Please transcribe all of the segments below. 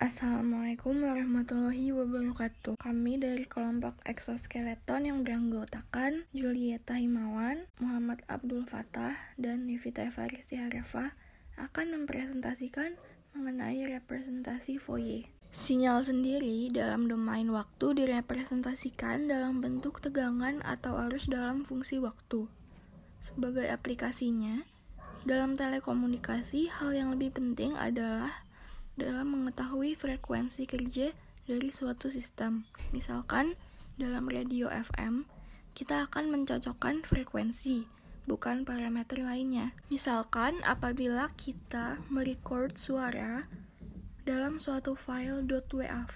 Assalamualaikum warahmatullahi wabarakatuh. Kami dari kelompok eksoskeleton yang beranggotakan Julieta Himawan, Muhammad Abdul Fattah, dan Nivita Evaristi Harefah akan mempresentasikan mengenai representasi Fourier. Sinyal sendiri dalam domain waktu direpresentasikan dalam bentuk tegangan atau arus dalam fungsi waktu. Sebagai aplikasinya, dalam telekomunikasi, hal yang lebih penting adalah dalam mengetahui frekuensi kerja dari suatu sistem. Misalkan, dalam radio FM, kita akan mencocokkan frekuensi, bukan parameter lainnya. Misalkan, apabila kita merecord suara dalam suatu file .wav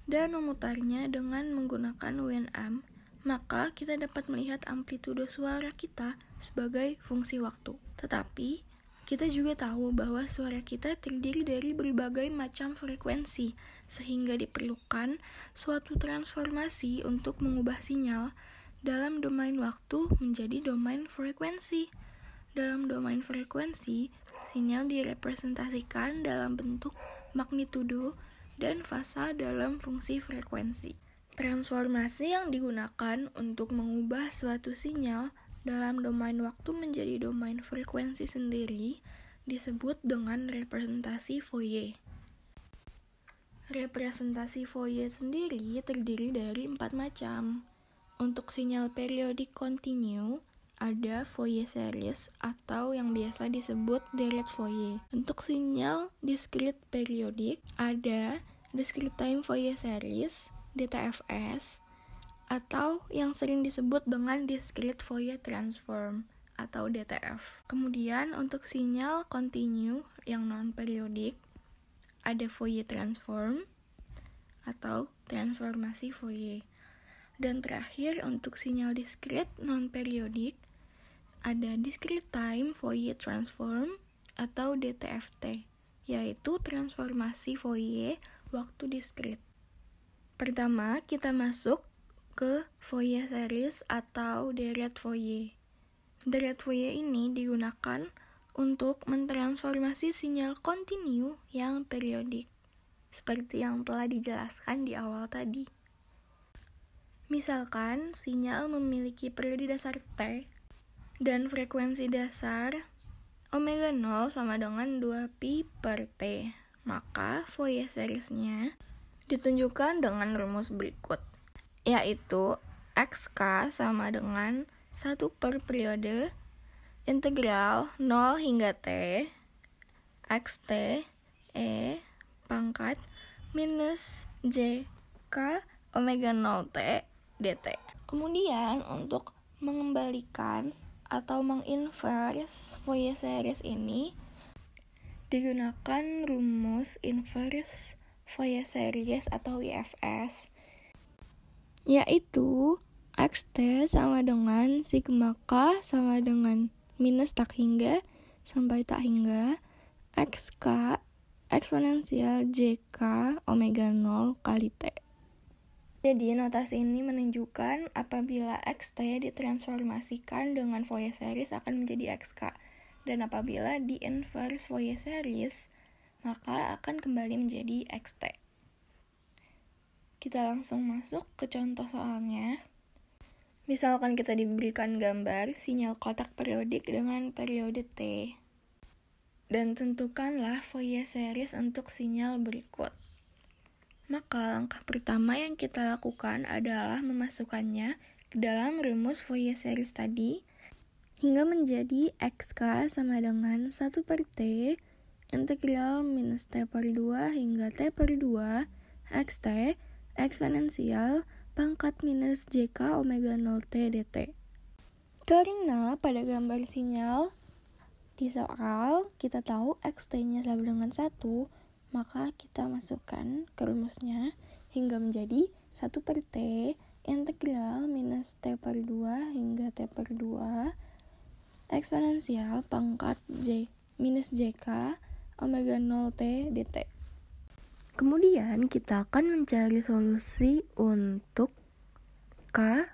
dan memutarnya dengan menggunakan WNM, maka kita dapat melihat amplitudo suara kita sebagai fungsi waktu. Tetapi, kita juga tahu bahwa suara kita terdiri dari berbagai macam frekuensi, sehingga diperlukan suatu transformasi untuk mengubah sinyal dalam domain waktu menjadi domain frekuensi. Dalam domain frekuensi, sinyal direpresentasikan dalam bentuk magnitudo dan fasa dalam fungsi frekuensi. Transformasi yang digunakan untuk mengubah suatu sinyal dalam domain waktu menjadi domain frekuensi sendiri disebut dengan representasi Fourier. Representasi Fourier sendiri terdiri dari 4 macam. Untuk sinyal periodik kontinu, ada Fourier series atau yang biasa disebut deret Fourier. Untuk sinyal discrete periodik, ada discrete time Fourier series, DTFS, atau yang sering disebut dengan discrete Fourier transform atau DTF. Kemudian untuk sinyal kontinu yang non-periodik ada Fourier transform atau transformasi Fourier. Dan terakhir untuk sinyal discrete non-periodik ada discrete time Fourier transform atau DTFT, yaitu transformasi Fourier waktu discrete. Pertama, kita masuk ke Fourier series atau deret Fourier. Deret Fourier ini digunakan untuk mentransformasi sinyal kontinu yang periodik, seperti yang telah dijelaskan di awal tadi. Misalkan, sinyal memiliki periode dasar T dan frekuensi dasar omega 0 sama dengan 2pi per T. Maka, Fourier series-nya ditunjukkan dengan rumus berikut, yaitu XK sama dengan 1 per periode integral 0 hingga T XT E pangkat minus JK omega 0 T dt. Kemudian untuk mengembalikan atau menginverse Fourier series ini digunakan rumus inverse Fourier series atau IFS, yaitu XT sama dengan sigma K sama dengan minus tak hingga sampai tak hingga XK eksponensial JK omega 0 kali T. Jadi notasi ini menunjukkan apabila XT ditransformasikan dengan Fourier series akan menjadi XK, dan apabila di-inverse Fourier series maka akan kembali menjadi XT. Kita langsung masuk ke contoh soalnya. Misalkan kita diberikan gambar sinyal kotak periodik dengan periode T. Dan tentukanlah Fourier series untuk sinyal berikut. Maka langkah pertama yang kita lakukan adalah memasukkannya ke dalam rumus Fourier series tadi hingga menjadi XK sama dengan 1 per T integral minus T per 2 hingga T per 2 XT eksponensial pangkat minus JK omega 0 T dt. Karena pada gambar sinyal di soal kita tahu XT-nya sama dengan 1, maka kita masukkan ke rumusnya hingga menjadi 1 per T integral minus T per 2 hingga T per 2 eksponensial pangkat J minus JK omega 0 T dt. Kemudian kita akan mencari solusi untuk K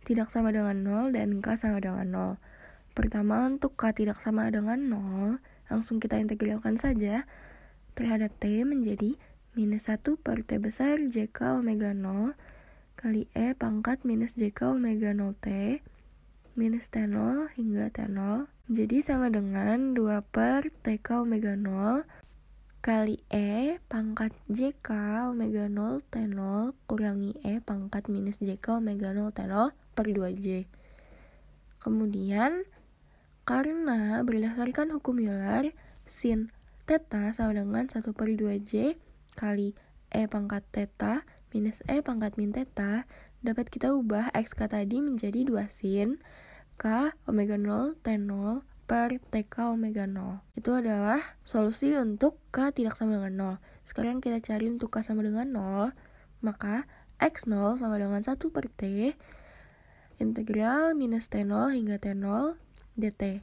tidak sama dengan 0 dan K sama dengan 0. Pertama, untuk K tidak sama dengan 0, langsung kita integralkan saja terhadap T menjadi minus 1 per T besar JK omega 0 kali E pangkat minus JK omega 0 T minus T0 hingga T0 jadi sama dengan 2 per TK omega 0 kali E pangkat JK omega 0 T0 kurangi E pangkat minus JK omega 0 T0 per 2J. Kemudian, karena berdasarkan hukum Euler, sin theta sama dengan 1 per 2J kali E pangkat theta minus E pangkat min theta, dapat kita ubah XK tadi menjadi 2 sin K omega 0 T0 per TK omega 0. Itu adalah solusi untuk K tidak sama dengan 0. Sekarang kita cari untuk K sama dengan 0, maka X0 sama dengan 1 per T integral minus T0 hingga T0 dt.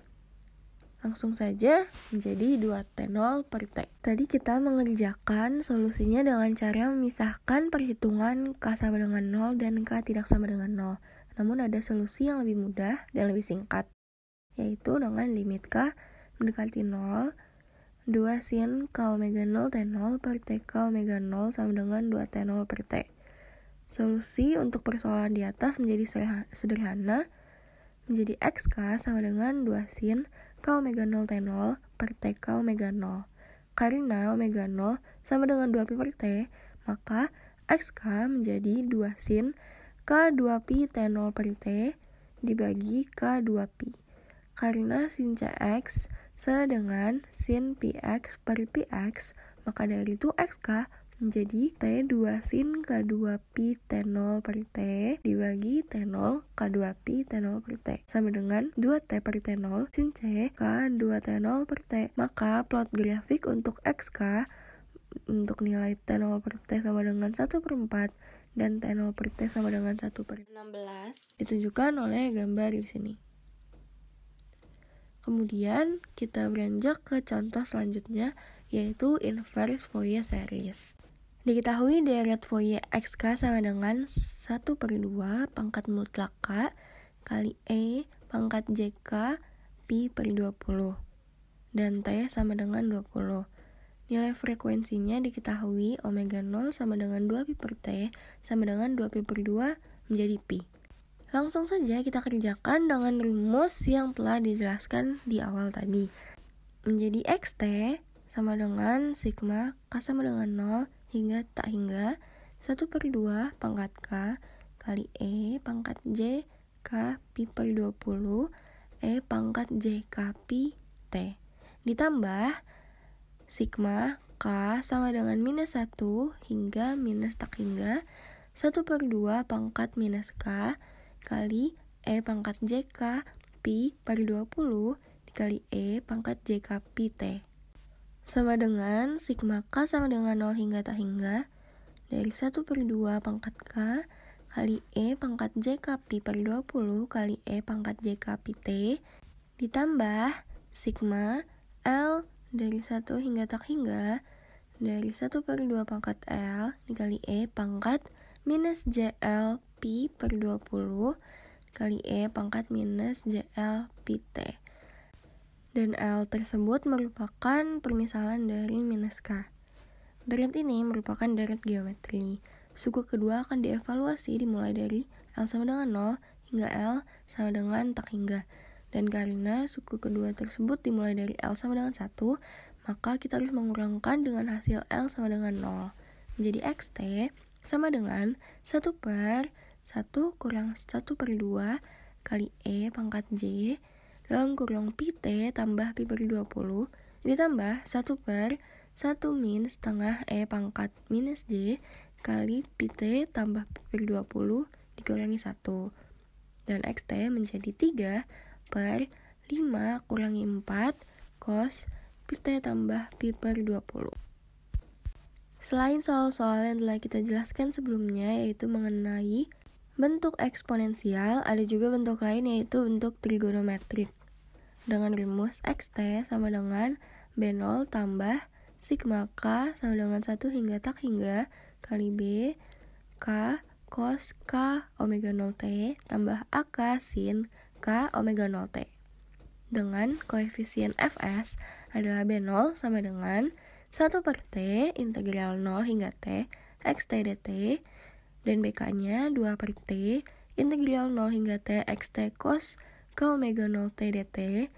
Langsung saja menjadi 2T0 per T. Tadi kita mengerjakan solusinya dengan cara memisahkan perhitungan K sama dengan 0 dan K tidak sama dengan 0. Namun ada solusi yang lebih mudah dan lebih singkat, yaitu dengan limit K mendekati 0, 2 sin K omega 0 T0 per TK omega 0 sama dengan 2T0 per T. Solusi untuk persoalan di atas menjadi sederhana, menjadi XK sama dengan 2 sin K omega 0 T0 per TK omega 0. Karena omega 0 sama dengan 2pi per T, maka XK menjadi 2 sin K 2pi T0 per T dibagi K 2pi. Karena sin CX sama dengan sin PX per PX, maka dari itu XK menjadi T2 sin K2pi T0 per T dibagi T0 K2pi T0 per T sama dengan 2T per T0 sin C K2T0 per T. Maka plot grafik untuk XK untuk nilai T0 per T sama dengan 1 per 4 dan T0 per T sama dengan 1 per 16 ditunjukkan oleh gambar di sini. Kemudian kita beranjak ke contoh selanjutnya, yaitu inverse Fourier series. Diketahui deret Fourier XK sama dengan 1 per 2 pangkat mutlak K kali E pangkat JK pi per 20 dan T sama dengan 20. Nilai frekuensinya diketahui omega 0 sama dengan 2pi per T sama dengan 2pi per 2 menjadi pi. Langsung saja kita kerjakan dengan rumus yang telah dijelaskan di awal tadi. Menjadi XT sama dengan sigma K sama dengan 0 hingga tak hingga 1 per 2 pangkat K kali E pangkat J K pi per 20 E pangkat J K pi T ditambah sigma K sama dengan minus 1 hingga minus tak hingga 1 per 2 pangkat minus K kali E pangkat J K pi per 20 dikali E pangkat J K pi T sama dengan sigma K sama dengan 0 hingga tak hingga dari 1 per 2 pangkat K kali E pangkat J K pi per 20 kali E pangkat J K pi T ditambah sigma L dari 1 hingga tak hingga dari 1 per 2 pangkat L dikali E pangkat minus JL pi per 20 kali E pangkat minus JL pi T. Dan L tersebut merupakan permisalan dari minus K. Deret ini merupakan deret geometri. Suku kedua akan dievaluasi dimulai dari L sama dengan 0 hingga L sama dengan tak hingga. Dan karena suku kedua tersebut dimulai dari L sama dengan 1, maka kita harus mengurangkan dengan hasil L sama dengan 0. Menjadi XT sama dengan 1 per 1 kurang 1 per 2 kali E pangkat J dalam kurung pi T tambah pi per 20 ditambah 1 per 1 min setengah E pangkat minus J kali pi T tambah pi per 20 dikurangi 1. Dan XT menjadi 3 per 5 kurangi 4 cos pi T tambah pi per 20. Selain soal-soal yang telah kita jelaskan sebelumnya, yaitu mengenai bentuk eksponensial, ada juga bentuk lain yaitu bentuk trigonometrik. Dengan rumus XT sama dengan B0 tambah sigma K sama dengan 1 hingga tak hingga kali B K cos K omega 0 T tambah AK sin K omega 0 T. Dengan koefisien Fs adalah B0 sama dengan 1 per T integral 0 hingga T x T dt, dan BK-nya 2 per T integral 0 hingga T x T cos ke omega 0 T dt,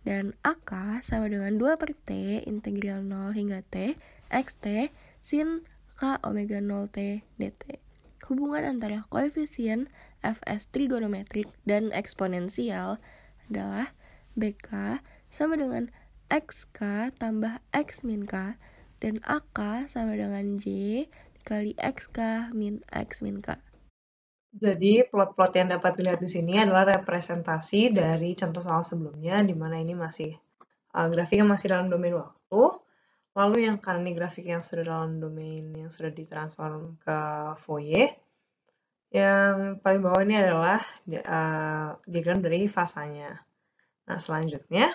dan AK sama dengan 2 per T integral 0 hingga T x T sin K omega 0 T dt. Hubungan antara koefisien Fs trigonometrik dan eksponensial adalah BK sama dengan XK tambah X min K, dan AK sama dengan J dikali XK min X min K. Jadi plot-plot yang dapat dilihat di sini adalah representasi dari contoh soal sebelumnya, di mana ini masih grafiknya masih dalam domain waktu. Lalu yang kanan ini grafik yang sudah dalam domain yang sudah ditransform ke Fourier. Yang paling bawah ini adalah diagram dari fasanya. Nah, selanjutnya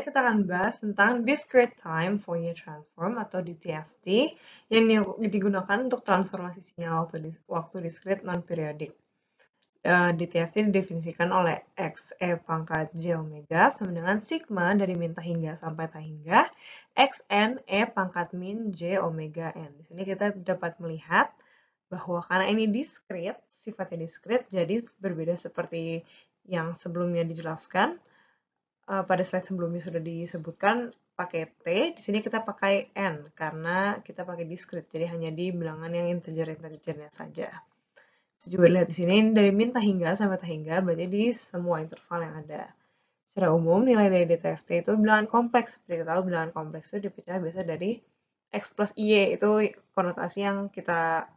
kita akan bahas tentang Discrete Time Fourier Transform atau DTFT yang digunakan untuk transformasi sinyal waktu discrete non-periodik. DTFT didefinisikan oleh X E pangkat J omega sama dengan sigma dari min tak hingga sampai tak hingga Xn E pangkat min J omega N. Di sini kita dapat melihat bahwa karena ini discrete, sifatnya discrete, jadi berbeda seperti yang sebelumnya dijelaskan. Pada slide sebelumnya sudah disebutkan pakai T, di sini kita pakai N karena kita pakai discrete, jadi hanya di bilangan yang integer-integernya saja. Bisa juga lihat di sini dari min tak hingga sampai tak hingga, berarti di semua interval yang ada. Secara umum, nilai dari DTFT itu bilangan kompleks. Seperti kita tahu, bilangan kompleks itu dipecah biasa dari X plus Y, itu notasi yang kita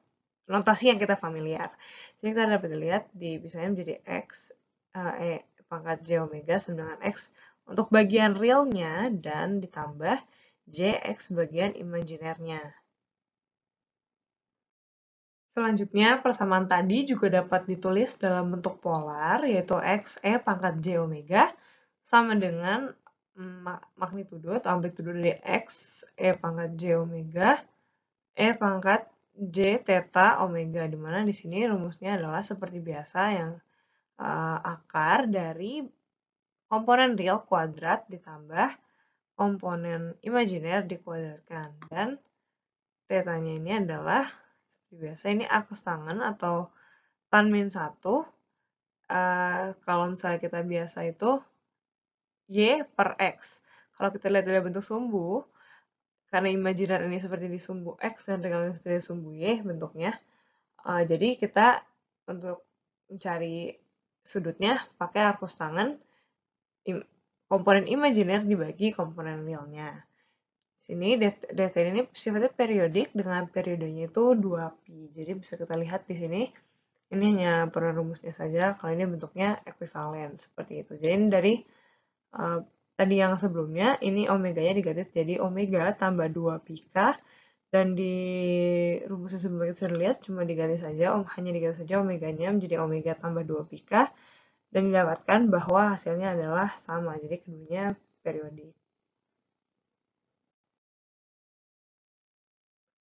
familiar. Jadi kita dapat lihat misalnya menjadi X pangkat J omega sama dengan X untuk bagian realnya dan ditambah Jx bagian imajinernya. Selanjutnya, persamaan tadi juga dapat ditulis dalam bentuk polar, yaitu X pangkat J omega sama dengan magnitudo atau amplitudo dari X pangkat J omega pangkat J theta omega, di mana di sini rumusnya adalah seperti biasa yang akar dari komponen real kuadrat ditambah komponen imajiner dikuadratkan. Dan θ-nya ini adalah seperti biasa ini arcus tangen atau tan min 1. Kalau misalnya kita biasa itu Y per X. Kalau kita lihat dari bentuk sumbu, karena imajiner ini seperti di sumbu X dan real ini seperti di sumbu Y bentuknya, jadi kita untuk mencari sudutnya pakai arcus tangen, komponen imajiner dibagi komponen realnya. Di sini data ini sifatnya periodik dengan periodenya itu 2pi. Jadi bisa kita lihat di sini, ini hanya perumusnya saja, kalau ini bentuknya ekuivalen seperti itu. Jadi dari tadi yang sebelumnya, ini omeganya diganti jadi omega tambah 2πk, dan di rumusnya sebelumnya kita sudah lihat cuma hanya diganti saja omeganya menjadi omega tambah 2πk, dan didapatkan bahwa hasilnya adalah sama, jadi keduanya periodik.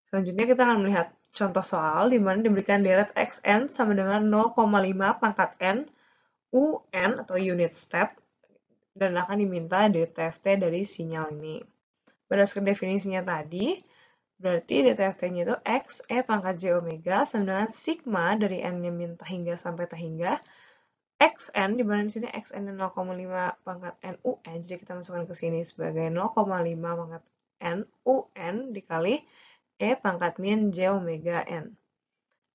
Selanjutnya kita akan melihat contoh soal di mana diberikan deret xn sama dengan 0,5 pangkat n un atau unit step, dan akan diminta DTFT dari sinyal ini. Berdasarkan definisinya tadi, berarti DTFT-nya itu X pangkat J omega sama dengan sigma dari n-nya min tak hingga sampai tak hingga Xn, di mana di sini Xn 0,5 pangkat n un, jadi kita masukkan ke sini sebagai 0,5 pangkat n un dikali pangkat min J omega n.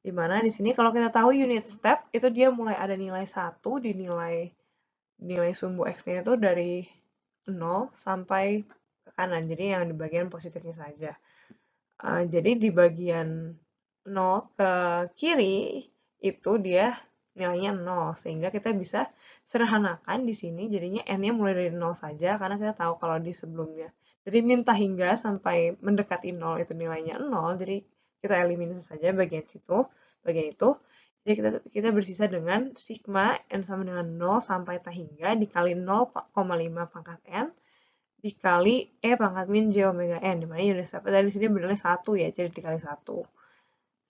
Dimana di sini kalau kita tahu unit step, itu dia mulai ada nilai 1 di nilai sumbu X-nya itu dari 0 sampai ke kanan. Jadi yang di bagian positifnya saja. Jadi di bagian 0 ke kiri, itu dia nilainya 0. Sehingga kita bisa sederhanakan di sini, jadinya n-nya mulai dari 0 saja, karena kita tahu kalau di sebelumnya dari min tak hingga sampai mendekati 0 itu nilainya 0, jadi kita eliminasi saja bagian itu. Jadi kita bersisa dengan sigma n sama dengan 0 sampai tak hingga dikali 0,5 pangkat n dikali pangkat min J omega n, dimana unit step dari sini bernilai 1 ya, jadi dikali 1.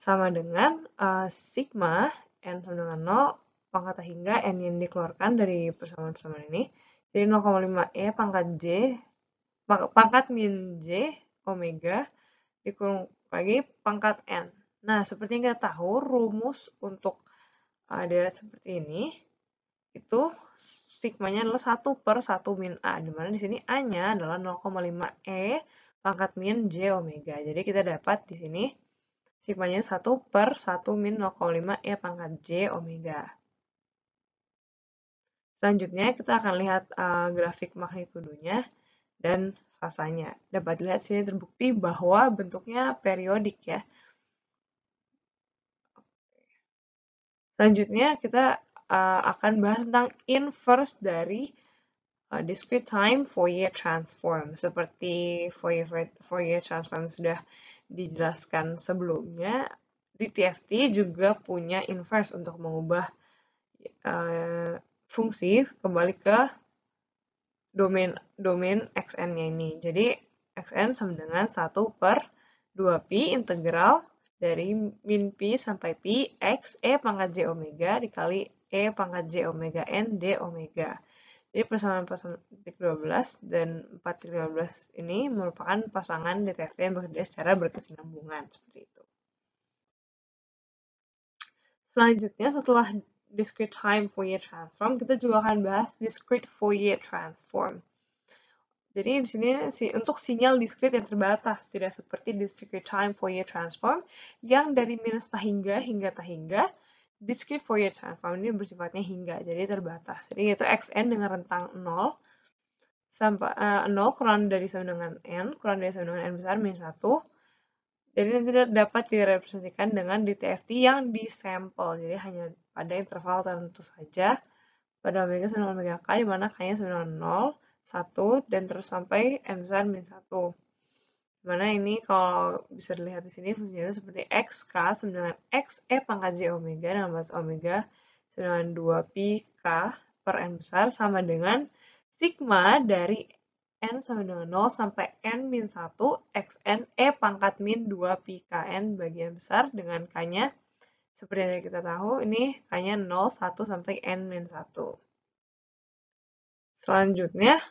Sama dengan sigma n sama dengan 0 pangkat tak hingga n yang dikeluarkan dari persamaan-persamaan ini, jadi 0,5 pangkat J pangkat min J omega dikurung lagi pangkat N. Nah, seperti yang kita tahu, rumus untuk deret seperti ini, itu sigmanya adalah 1/1 min A, dimana di sini A-nya adalah 0,5 E pangkat min J omega. Jadi kita dapat di sini sigmanya 1/1 min 0,5 E pangkat J omega. Selanjutnya kita akan lihat grafik magnitudonya dan fasanya. Dapat dilihat sini terbukti bahwa bentuknya periodik ya. Selanjutnya kita akan bahas tentang inverse dari discrete time Fourier transform. Seperti Fourier transform sudah dijelaskan sebelumnya, di TFT juga punya inverse untuk mengubah fungsi kembali ke domain xn-nya ini. Jadi xn sama dengan 1/2pi integral dari min pi sampai pi x e pangkat j omega dikali e pangkat j omega n d omega. Jadi persamaan titik 12 dan 4/15 ini merupakan pasangan DTFT yang bekerja secara berkesinambungan seperti itu. Selanjutnya setelah discrete time Fourier transform, kita juga akan bahas discrete Fourier transform. Jadi di sini untuk sinyal diskrit yang terbatas, tidak seperti discrete time Fourier transform yang dari minus tahingga hingga tahingga. Discrete Fourier transform ini bersifatnya hingga, jadi terbatas. Jadi itu xn dengan rentang 0 sampai 0 kurang dari sama dengan n, kurang dari sama dengan n besar min 1. Jadi nanti dapat direpresentasikan dengan DTFT yang disampel, jadi hanya pada interval tertentu saja pada omega sama dengan omega k, di mana k-nya sama dengan 0, 1, dan terus sampai n besar min 1. Dimana ini kalau bisa dilihat di sini fungsinya itu seperti xk sama dengan x e pangkat j omega dengan batas omega sama dengan 2pi k per n besar sama dengan sigma dari n sama dengan 0 sampai n min 1 xn e pangkat min 2pi kn bagian besar dengan k-nya seperti yang kita tahu ini k-nya 0, 1 sampai n min 1. Selanjutnya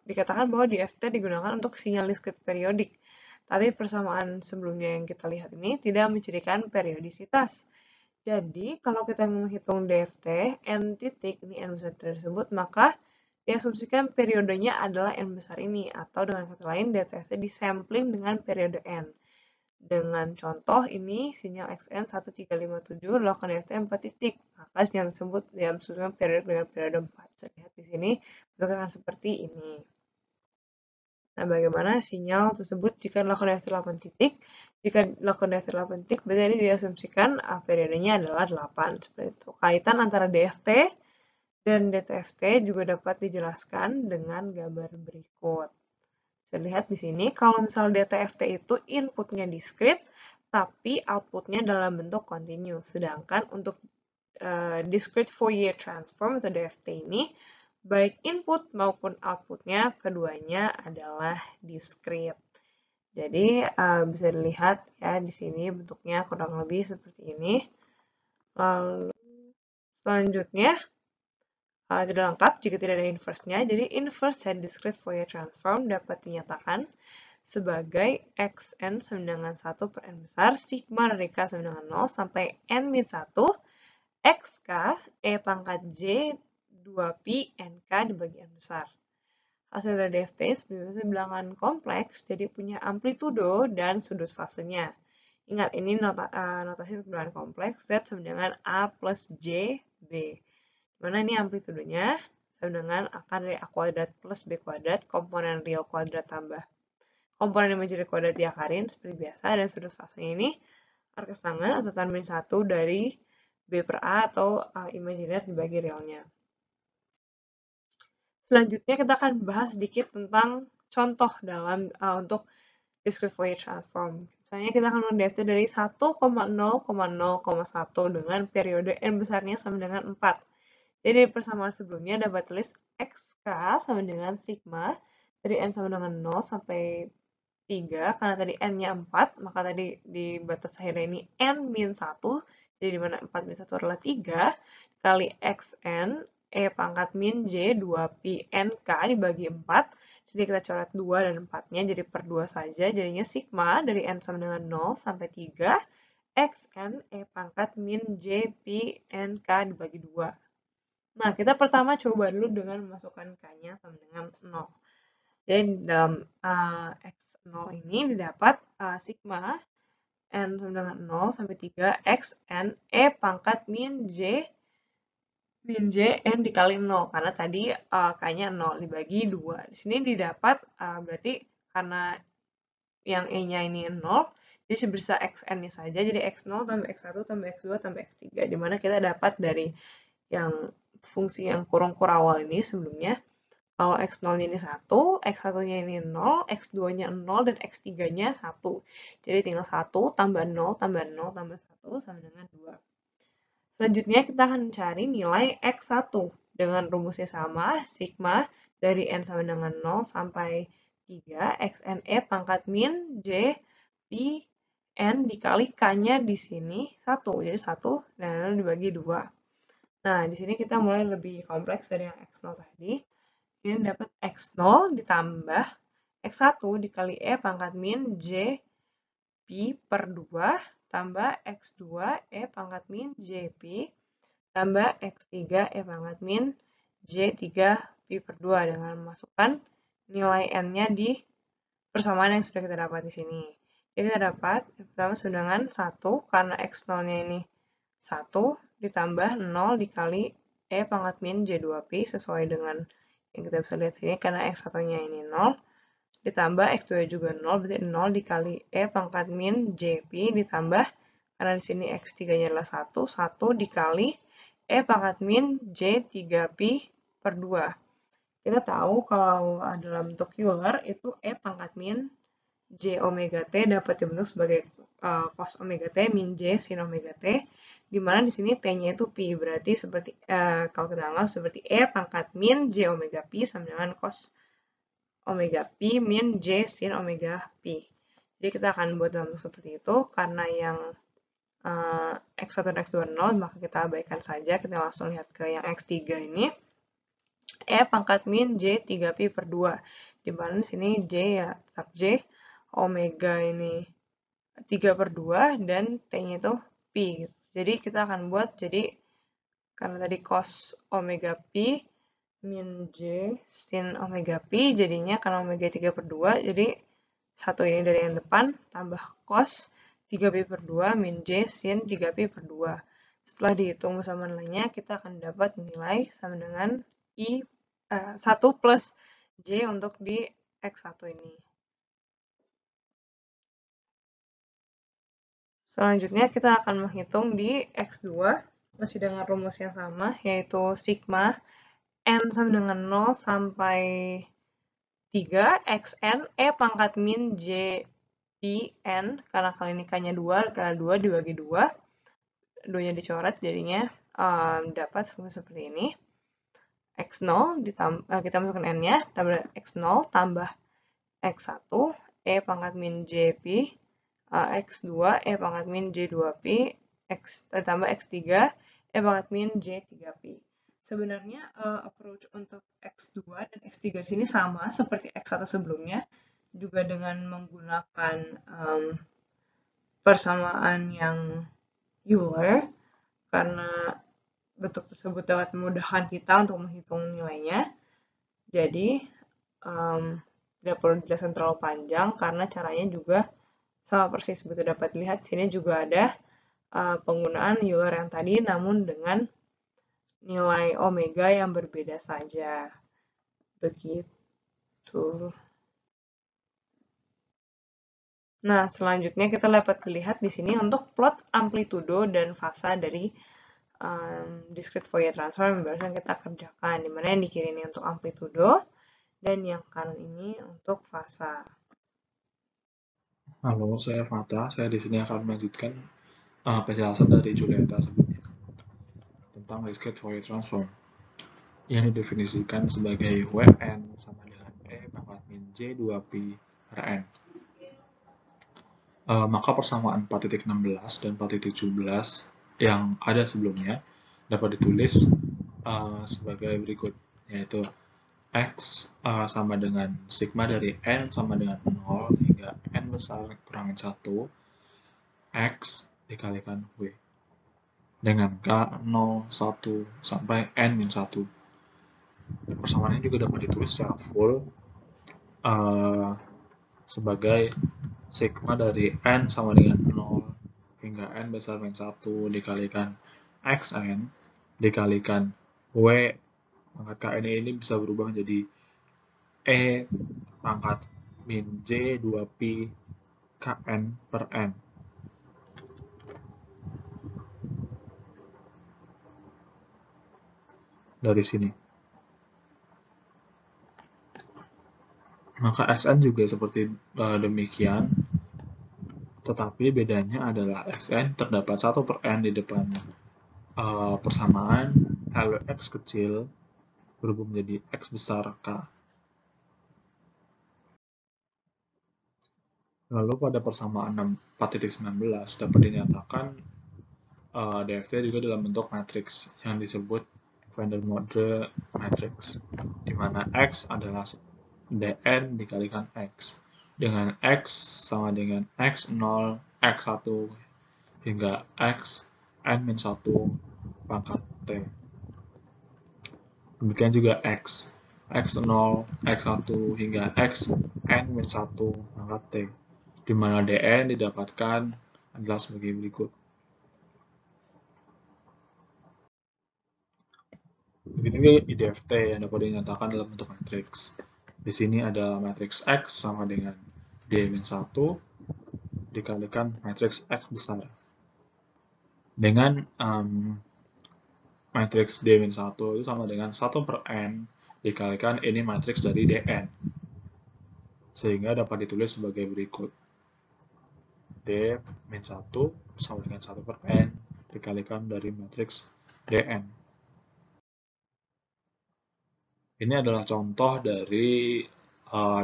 dikatakan bahwa DFT digunakan untuk sinyal diskrit periodik. Tapi persamaan sebelumnya yang kita lihat ini tidak mencirikan periodisitas. Jadi, kalau kita menghitung DFT, n titik, ini n besar tersebut, maka diasumsikan periodenya adalah n besar ini. Atau dengan kata lain, DTFT disampling dengan periode n. Dengan contoh ini, sinyal XN 1357 dilakukan DFT 4 titik. Maka sinyal tersebut diasumsikan periode dengan periode 4. Bisa lihat di sini, bentuknya akan seperti ini. Nah, bagaimana sinyal tersebut jika dilakukan DFT 8 titik? Jika dilakukan DFT 8 titik, berarti ini diasumsikan periodenya adalah 8. Seperti itu. Kaitan antara DFT dan DTFT juga dapat dijelaskan dengan gambar berikut. Bisa lihat di sini, kalau misalnya DTFT itu inputnya discrete, tapi outputnya dalam bentuk continuous. Sedangkan untuk discrete Fourier transform atau DFT ini, baik input maupun outputnya keduanya adalah discrete. Jadi bisa dilihat ya di sini bentuknya kurang lebih seperti ini. Lalu selanjutnya tidak lengkap jika tidak ada inverse-nya. Jadi inverse dari discrete Fourier transform dapat dinyatakan sebagai xn sama dengan 1 per n besar sigma dari k sama dengan 0 sampai n min 1 xk e pangkat j 2pi nk dibagi n besar. Hasil dari DFT seperti bilangan kompleks, jadi punya amplitudo dan sudut fasenya. Ingat, ini notasi untuk bilangan kompleks, Z sama dengan A plus J B. Dimana ini amplitudonya sama dengan akar dari A kuadrat plus B kuadrat, komponen real kuadrat tambah komponen imajinari kuadrat diakarin seperti biasa, dan sudut fasenya ini arcus tangan atau tan min 1 dari B per A atau imajiner dibagi realnya. Selanjutnya kita akan bahas sedikit tentang contoh dalam untuk discrete Fourier transform. Misalnya kita akan mendefte dari 1,0,0,1 dengan periode n besarnya sama dengan 4. Jadi persamaan sebelumnya dapat tulis xk sama dengan sigma dari n sama dengan 0 sampai 3, karena tadi n-nya 4, maka tadi di batas akhirnya ini n min 1, jadi dimana 4 min 1 adalah 3, kali xn, E pangkat min J 2Pi NK dibagi 4. Sini kita coret 2 dan 4-nya jadi per 2 saja. Jadinya sigma dari N sama dengan 0 sampai 3. Xn E pangkat min J Pi NK dibagi 2. Nah, kita pertama coba dulu dengan memasukkan K-nya sama dengan 0. Jadi dalam X0 ini didapat sigma N sama dengan 0 sampai 3 Xn E pangkat min J N dikali 0. Karena tadi K-nya 0 dibagi 2. Di sini didapat berarti karena yang E-nya ini 0, jadi bisa Xn-nya saja. Jadi X0 tambah X1 tambah X2 tambah X3. Dimana kita dapat dari yang fungsi yang kurung kurawal ini sebelumnya. Kalau X0-nya ini 1, X1-nya ini 0, X2-nya 0, dan X3-nya 1. Jadi tinggal 1 tambah 0 tambah 0 tambah 1 sama dengan 2. Selanjutnya kita akan mencari nilai X1. Dengan rumusnya sama, sigma dari N sama dengan 0 sampai 3, XNE pangkat min J Pi N dikali K-nya di sini 1. Jadi 1 dan dibagi 2. Nah, di sini kita mulai lebih kompleks dari yang X0 tadi. Ini dapat X0 ditambah X1 dikali E pangkat min J Pi per 2 tambah X2 E pangkat min J Pi tambah X3 E pangkat min J3 Pi per 2 dengan memasukkan nilai N-nya di persamaan yang sudah kita dapat di sini. Jadi kita dapat pertama sama dengan 1 karena X0-nya ini 1 ditambah 0 dikali E pangkat min J2Pi sesuai dengan yang kita bisa lihat sini karena X1-nya ini 0 ditambah X2 juga 0 berarti 0 dikali E pangkat min J-Pi ditambah karena di sini X3-nya adalah 1 dikali E pangkat min J3Pi per 2. Kita tahu kalau dalam bentuk Euler itu E pangkat min J omega T dapat dibentuk sebagai cos omega T min J sin omega T, di mana di sini T-nya itu Pi, berarti seperti kalau kita anggap seperti E pangkat min J omega Pi sama dengan cos omega Pi min J sin omega Pi. Jadi kita akan buat dalam bentuk seperti itu, karena yang X1 dan X2 0, maka kita abaikan saja, kita langsung lihat ke yang X3 ini. E pangkat min J 3Pi per 2, di mana di sini J ya tetap J, omega ini 3 per 2, dan T-nya itu Pi. Jadi kita akan buat, jadi karena tadi cos omega Pi min J sin omega Pi, jadinya karena omega 3 per 2, jadi satu ini dari yang depan, tambah cos 3Pi per 2 min J sin 3Pi per 2. Setelah dihitung bersama nilainya, kita akan dapat nilai sama dengan 1 plus J untuk di X1 ini. Selanjutnya kita akan menghitung di X2, masih dengan rumus yang sama, yaitu sigma N sama dengan 0 sampai 3, Xn E pangkat min J Pi N, karena kali ini K-nya 2, karena 2 dibagi 2, 2-nya dicoret, jadinya dapat fungsi seperti ini. X0, kita masukkan N-nya, tambah X0 tambah X1, E pangkat min J Pi, X2, E pangkat min J2Pi, tambah X3, E pangkat min J3Pi. Sebenarnya approach untuk X2 dan X3 di sini sama seperti X1 sebelumnya, juga dengan menggunakan persamaan yang Euler, karena bentuk tersebut dapat memudahkan kita untuk menghitung nilainya. Jadi tidak perlu dijelaskan terlalu panjang, karena caranya juga sama persis. Seperti dapat lihat, sini juga ada penggunaan Euler yang tadi, namun dengan nilai omega yang berbeda saja. Begitu. Nah, selanjutnya kita dapat lihat di sini untuk plot amplitudo dan fasa dari discrete Fourier transform yang barusan kita kerjakan, dimana yang di kiri ini untuk amplitudo dan yang kanan ini untuk fasa. Halo, saya Fata. Saya di sini akan melanjutkan penjelasan dari Julieta sebelumnya tentang discrete Fourier transform yang didefinisikan sebagai Wn sama dengan E pangkat min J2Pi per N. Maka persamaan 4.16 dan 4.17 yang ada sebelumnya dapat ditulis sebagai berikut, yaitu X sama dengan sigma dari N sama dengan 0 hingga N besar kurangin 1, X dikalikan W dengan K 0, 1 sampai N-1. Persamaan ini juga dapat ditulis secara full sebagai sigma dari N sama dengan 0 hingga N besar min 1 dikalikan Xn dikalikan W pangkat Kn ini bisa berubah menjadi E pangkat min J 2pi Kn per N. Dari sini. Maka Xn juga seperti demikian, tetapi bedanya adalah Xn terdapat 1 per N di depan persamaan Lx kecil berubah menjadi X besar K. Lalu pada persamaan 4.19 dapat dinyatakan DFT juga dalam bentuk matriks yang disebut van der Moldre matrix, di mana X adalah dn dikalikan X, dengan X sama dengan X0, X1 hingga X N-1 pangkat T. Demikian juga X, X0, X1 hingga X N-1 pangkat T, di mana dn didapatkan adalah sebagai berikut. Begini IDFT yang dapat dinyatakan dalam bentuk matriks. Di sini ada matriks X sama dengan D-1 dikalikan matriks X besar. Dengan matriks D-1 itu sama dengan 1 per N dikalikan ini matriks dari Dn. Sehingga dapat ditulis sebagai berikut. D-1 sama dengan 1 per N dikalikan dari matriks Dn. Ini adalah contoh dari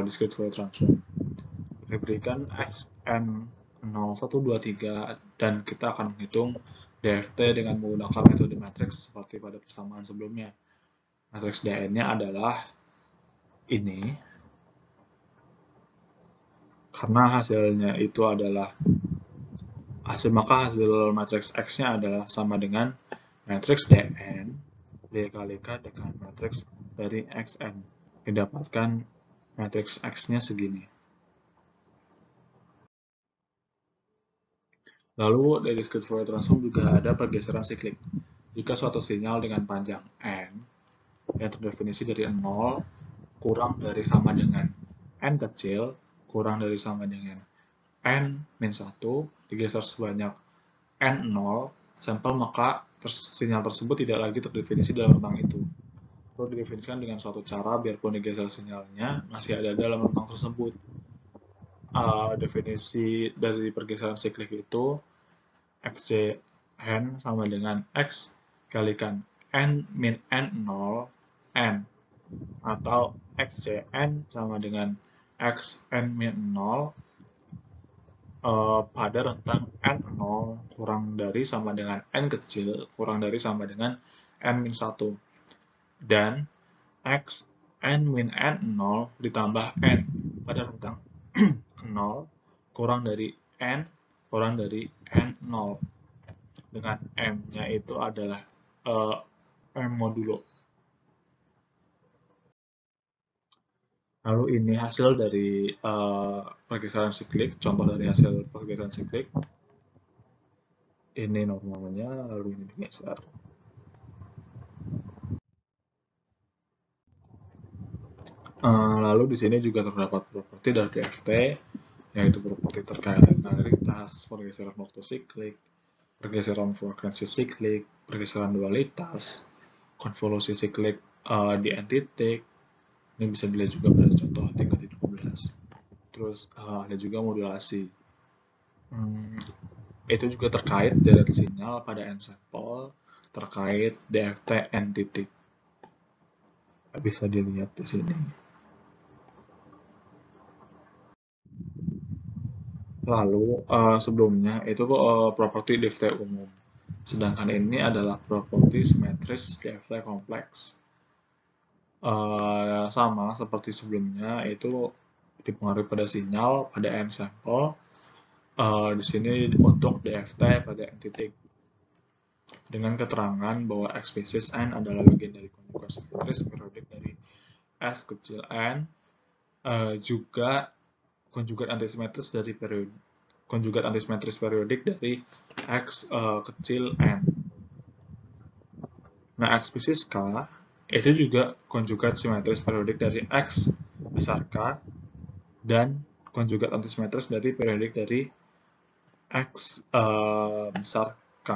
discrete Fourier transform. Diberikan Xn 0, 1, 2, 3 dan kita akan menghitung DFT dengan menggunakan metode matriks seperti pada persamaan sebelumnya. Matriks Dn-nya adalah ini. Karena hasilnya itu adalah maka hasil matriks X-nya adalah sama dengan matriks Dn dikalikan dengan matriks dari Xn. Didapatkan matriks X-nya segini. Lalu dari discrete Fourier transform juga ada pergeseran siklik. Jika suatu sinyal dengan panjang n yang terdefinisi dari 0 kurang dari sama dengan n kecil kurang dari sama dengan n-1 digeser sebanyak n0 sampel, maka sinyal tersebut tidak lagi terdefinisi dalam rentang itu. Perlu didefinisikan dengan suatu cara biarpun digeser sinyalnya masih ada dalam rentang tersebut. Definisi dari pergeseran siklik itu Xcn sama dengan X kalikan n min n0 n, atau Xcn sama dengan X n min 0 pada rentang n0 kurang dari sama dengan n kecil kurang dari sama dengan n-1, dan X n min n0 ditambah n pada rentang 0 kurang dari n kurang dari n0, dengan m-nya itu adalah m modulo. Lalu ini hasil dari pergeseran siklik, contoh dari hasil pergeseran siklik. Ini normalnya, lalu ini digeser. Lalu di sini juga terdapat properti dari DFT, yaitu properti terkait linearitas, pergeseran waktu siklik, pergeseran frekuensi siklik, pergeseran dualitas, konvolusi siklik di n titik. Ini bisa dilihat juga pada contoh 3.12. Terus ada juga modulasi. Itu juga terkait deret sinyal pada n sampel terkait DFT n titik. Bisa dilihat di sini. Lalu sebelumnya itu properti DFT umum. Sedangkan ini adalah properti simetris DFT kompleks. Sama seperti sebelumnya, itu dipengaruhi pada sinyal pada M sampel. Di sini untuk DFT pada N titik. Dengan keterangan bahwa X species N adalah bagian dari konjugat simetris periodik dari S kecil n, juga konjugat antisimetris dari periodik dari X kecil n. Nah, X species K itu juga konjugat simetris periodik dari X besar K dan konjugat antisimetris dari periodik dari X besar K.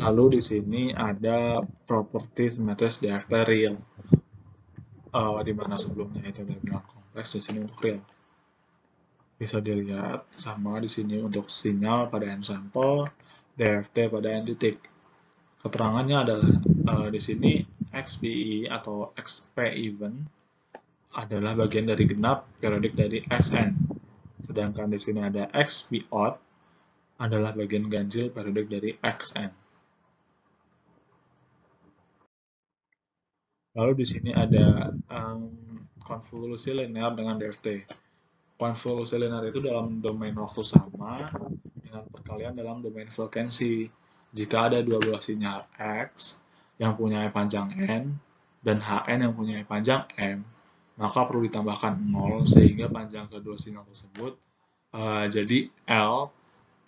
Lalu di sini ada properti simetris DFT real, di mana sebelumnya itu adalah bilangan kompleks, di sini untuk real. Bisa dilihat sama di sini untuk sinyal pada N sampel, DFT pada N titik. Keterangannya adalah di sini XPE atau XP even adalah bagian dari genap periodik dari XN. Sedangkan di sini ada XP odd adalah bagian ganjil periodik dari XN. Lalu di sini ada konvolusi linear dengan DFT. Konvolusi linear itu dalam domain waktu sama dengan perkalian dalam domain frekuensi. Jika ada dua buah sinyal X yang punya panjang N dan HN yang punya panjang M, maka perlu ditambahkan 0 sehingga panjang kedua sinyal tersebut jadi L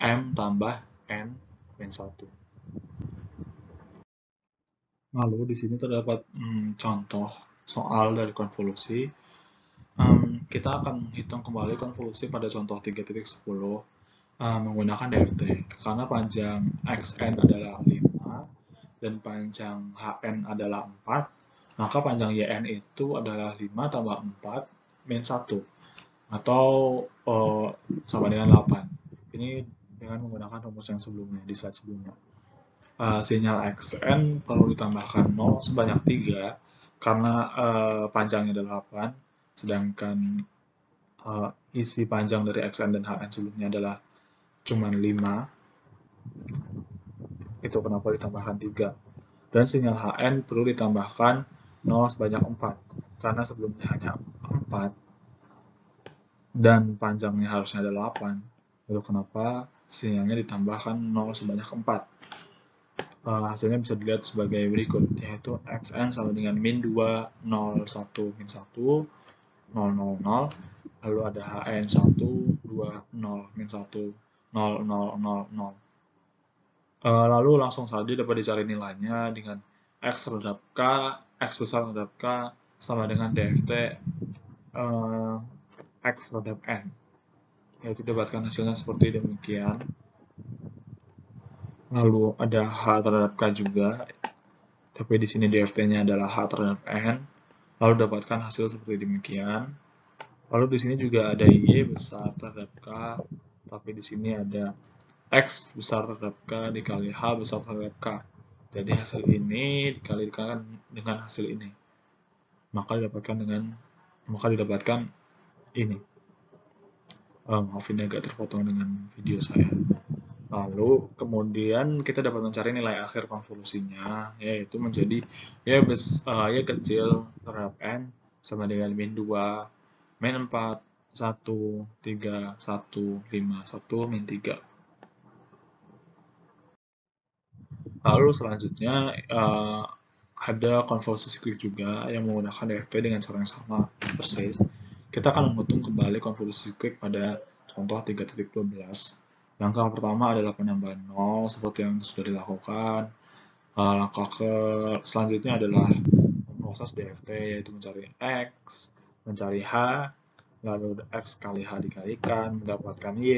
M tambah N min 1. Lalu di sini terdapat contoh soal dari konvolusi. Kita akan hitung kembali konvolusi pada contoh 3.10 menggunakan DFT. Karena panjang XN adalah 5 dan panjang HN adalah 4, maka panjang YN itu adalah 5 tambah 4 min 1 atau sama dengan 8. Ini dengan menggunakan rumus yang sebelumnya, di slide sebelumnya. Sinyal XN perlu ditambahkan 0 sebanyak 3 karena panjangnya adalah 8, sedangkan isi panjang dari XN dan HN sebelumnya adalah cuma 5. Itu kenapa ditambahkan 3. Dan sinyal HN perlu ditambahkan 0 sebanyak 4 karena sebelumnya hanya 4 dan panjangnya harusnya ada 8. Lalu kenapa sinyalnya ditambahkan 0 sebanyak 4? Hasilnya bisa dilihat sebagai berikut, yaitu XN sama dengan min 2, 0, 1, min 1, 0, 0, 0. Lalu ada HN 1, 2, 0, min 1, 0, 0, 0, 0. Lalu langsung saja dapat dicari nilainya dengan X terhadap K, X besar terhadap K, sama dengan DFT X terhadap N. Yaitu dapatkan hasilnya seperti demikian. Lalu ada H terhadap K juga, tapi di sini DFT-nya adalah H terhadap N. Lalu dapatkan hasil seperti demikian. Lalu di sini juga ada Y besar terhadap K, tapi di sini ada X besar terhadap K dikali H besar terhadap K. Jadi hasil ini dikalikan dengan hasil ini. Maka didapatkan ini. Maaf ini agak terpotong dengan video saya. Lalu kemudian kita dapat mencari nilai akhir konvolusinya, yaitu menjadi Y kecil terhadap N sama dengan min 2, min 4, 1, 3, 1, 5, 1, min 3. Lalu selanjutnya ada konvolusi siklik juga yang menggunakan DFT dengan cara yang sama persis. Kita akan menghitung kembali konvolusi siklik pada contoh 3.12. Langkah pertama adalah penambahan 0 seperti yang sudah dilakukan. Langkah selanjutnya adalah proses DFT, yaitu mencari X, mencari H, lalu X kali H dikalikan, mendapatkan Y,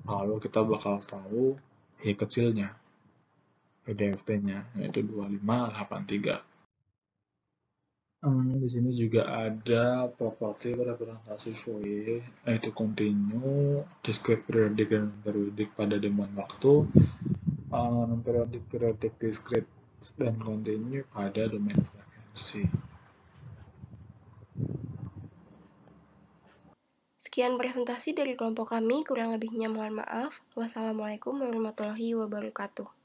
lalu kita bakal tahu Y kecilnya, DFT-nya, yaitu 2583. Di sini juga ada properti representasi Fourier, yaitu continue, discrete periodic dan periodik pada domain waktu, non-periodic, periodic, discrete, dan continue pada domain frekuensi. Sekian presentasi dari kelompok kami, kurang lebihnya mohon maaf. Wassalamualaikum warahmatullahi wabarakatuh.